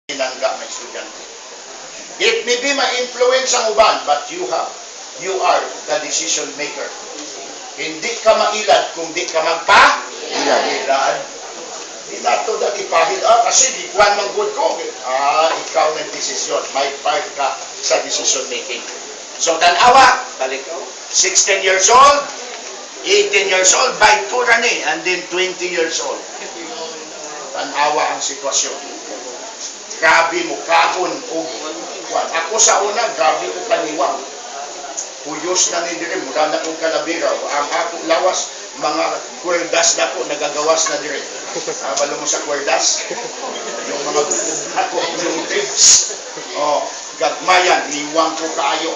Pinangga ng estudyante. It may be ma-influence ang uban, but you are the decision maker. Hindi ka mailad kung di ka magpa-ilad. Di na ito dati pahid. Kasi di kuhan mang good ko. Ikaw ng desisyon. May part ka sa decision making. So, tanawa, balik 16 years old, 18 years old, by tyranny, and then 20 years old. Tanawa ang sitwasyon. Grabe mo, kaon o kuwan. Ako sa una, grabe ko kaniwang. Huyos na ni dire, mula na kong kalabiraw. Ang ako lawas, mga kwerdas na ko, nagagawas na dire. Balo mo sa kwerdas? Yung mga ako, yung ribs. Gagmayan, iwang ko kaayo.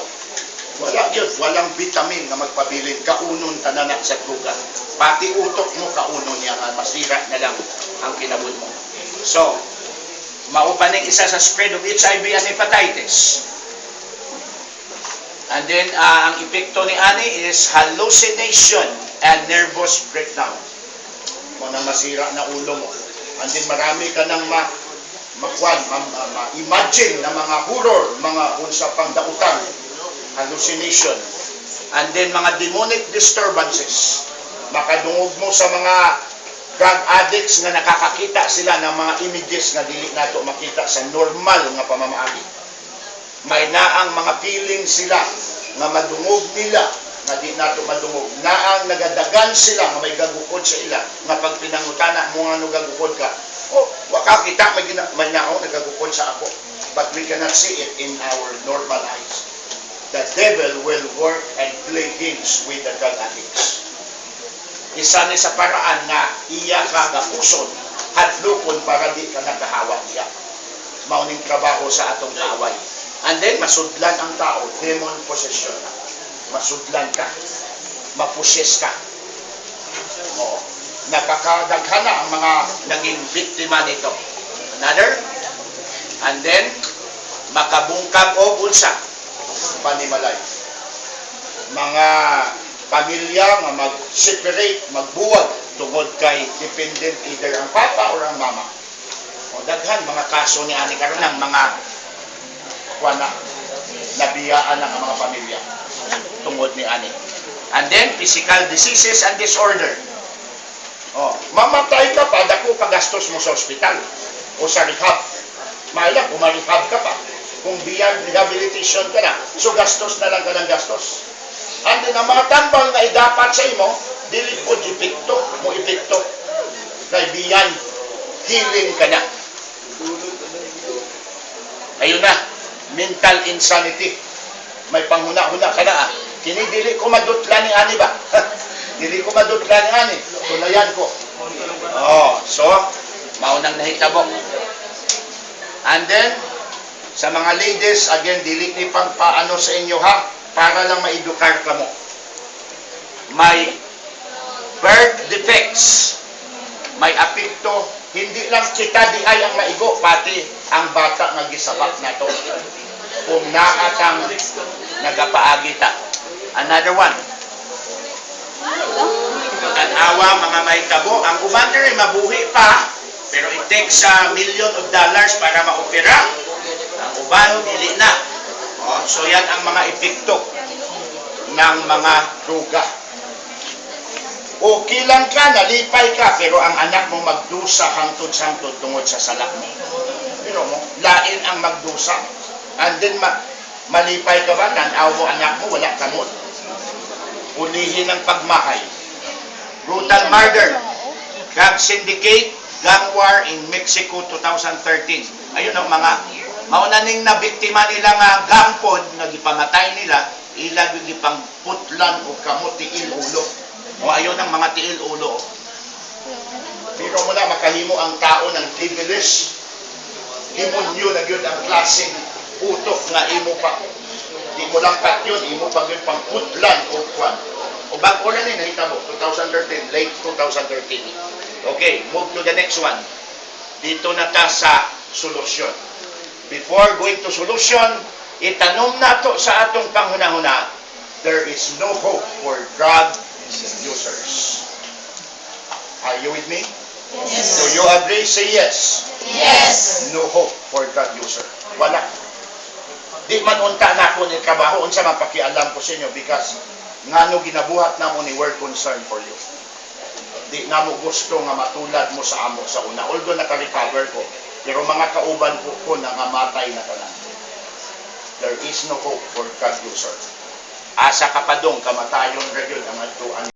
Wala yun, walang vitamin na magpabilin. Kaunon tananak sa duga. Pati utok mo, kaunon niya. Masira na lang ang kinabot mo. So, maupaning isa sa spread of HIV and hepatitis. And then, ang epekto ni Ani is hallucination and nervous breakdown. Kung nang masira na ulo mo. And then, marami ka nang ma-imagine na mga horror, mga unsa pang dautan, hallucination. And then, mga demonic disturbances. Makadungog mo sa mga drug addicts nga nakakakita sila ng mga images nga dili nato makita sa normal nga pamamaagi. May naang mga feeling sila nga madungog nila nga di nato madungog. Naang nagadagan sila nga may gagukod sa ila nga pag pinangutana mo nga nagagukod ka. Waka kita may naong nagagukod sa ako. But we cannot see it in our normal eyes. The devil will work and play games with the drug addicts. Isa ni sa paraan na iya ka gapuson, hadlokon para di ka nagahawa niya. Mauning trabaho sa atong kaaway. And then, masudlan ang tao, demon possession. Masudlan ka, maposes ka. Nakakadaghana ang mga naging biktima nito. Another, and then, makabungkag o bulsa, panimalay. Mga pamilya nga mag-separate, magbuwag tungod kay dependent either ang papa or ang mama. Daghan mga kaso ni ani karon ng mga nabiyaan ng mga pamilya tungod ni ani. And then physical diseases and disorder. Mamatay ka pa, dako ka gastos mo sa ospital o sa rehab. Mailang kung ma-rehab ka pa, kung beyond rehabilitation ka na, so gastos na lang ka ng gastos. And then, ang mga tambal nga idapat sa imo, dili po epekto, mo epekto. Kay beyond healing ka na. Ayun na, mental insanity. May panghuna-huna ka na. Kini dili ko madutla ni ani ba? Dili ko madutla ni ani. Tulayan ko. So, maunang nahitabo. And then, sa mga ladies, again, dili ni pang paano sa inyo ha, para lang maedukar ka mo. May birth defects, may apekto, hindi lang kita di ay ang maigo, pati ang bata nga gisabak na to. Kung naatang nagapaagi ta. Another one. Tanawa, mga may tabo, ang uban ay mabuhi pa, pero it takes $1 million para maopera. Ang uban, dili na. So yan ang mga epekto ng mga droga. Okay lang ka, nalipay ka, pero ang anak mo magdusa hangtod-hangtod tungod sa salak mo. Pero mo, lain ang magdusa. And then malipay ka ba, tanaw mo anak mo, wala kamot. Ulihin ang pagmahay. Brutal murder. Drug syndicate, gang war in Mexico 2013. Ayun ang mga maunaning na biktima nila nga gampod, nagipamatay nila, ilag yung ipang putlan o kamot tiil ulo. Ayun ang mga tiil ulo. Pero mo na makahimo ang tao ng devilish. Demonyo na yun ang klaseng utok nga imo pa. Di mo lang pat yun, imo pa yun pang putlan o kwan. O bago na nahitabo, 2013, late 2013. Okay, move to the next one. Dito na ta sa solusyon. Before going to solution, itanong nato sa atong panghuna-huna, there is no hope for drug users. Are you with me? Do you agree? Say yes. Yes. No hope for God user. Wala. Di man unta na ako ni trabaho, unsa man pakialam ko sa inyo because ngano ginabuhat namo ni we're concerned for you. Di na mo gusto nga matulad mo sa amo sa una. Although naka-recover ko, pero mga kauban ko nangamatay na tanan. There is no hope for God user. Asa kapadong kamatayon ra gyud ang adtuan